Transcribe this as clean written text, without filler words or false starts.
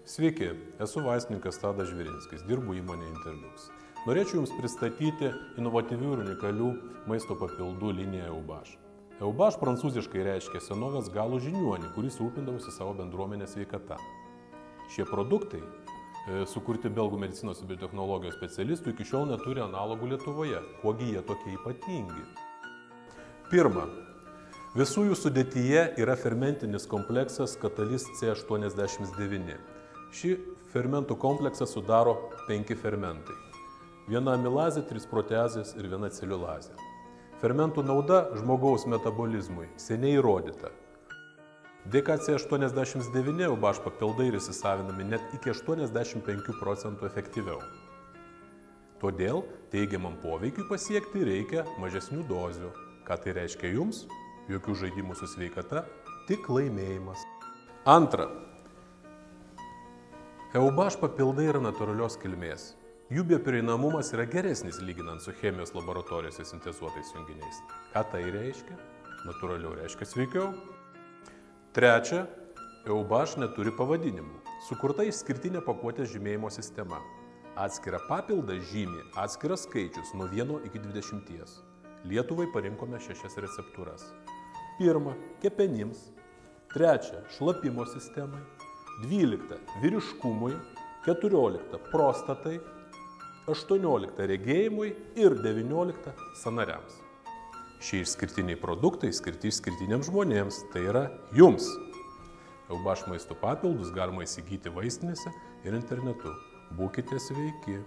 Sveiki, esu vaistininkas Tadas Žvirinskis, dirbu įmonėje Interlux. Norėčiau Jums pristatyti inovatyvių ir unikalių maisto papildų liniją EUBAŠ. EUBAŠ prancūziškai reiškia senovės galų žiniuonį, kuris rūpindavosi savo bendruomenės sveikata. Šie produktai, sukurti belgų medicinos ir biotechnologijos specialistų, iki šiol neturi analogų Lietuvoje. Kuogi jie tokie ypatingi? Pirma, visų jų sudėtyje yra fermentinis kompleksas Catalyst C89. Šį fermentų kompleksą sudaro 5 fermentai. Viena amilazė, 3 proteazės ir viena celiulazė. Fermentų nauda žmogaus metabolizmui seniai įrodyta. Dėka C89 EUBAŠ papildai yra įsisavinami net iki 85% efektyviau. Todėl teigiamam poveikiui pasiekti reikia mažesnių dozių. Ką tai reiškia jums? Jokių žaidimų su sveikata, tik laimėjimas. Antra. EUBAŠ papildai yra natūralios kilmės. Jų bioprieinamumas yra geresnis lyginant su chemijos laboratorijose sintezuotais junginiais. Ką tai reiškia? Natūraliau reiškia sveikiau. Trečia. EUBAŠ neturi pavadinimų. Sukurta išskirtinė pakuotės žymėjimo sistema. Atskirą papildą žymi atskiras skaičius nuo 1 iki 20. Lietuvai parinkome 6 receptūras. 1. Kepenims. 3. Šlapimo sistemai. 12. Vyriškumui. 14. Prostatai. 18. Regėjimui ir 19. Sąnariams. Šie išskirtiniai produktai skirti išskirtiniams žmonėms, tai yra jums. EUBAŠ maisto papildus galima įsigyti vaistinėse ir internetu. Būkite sveiki.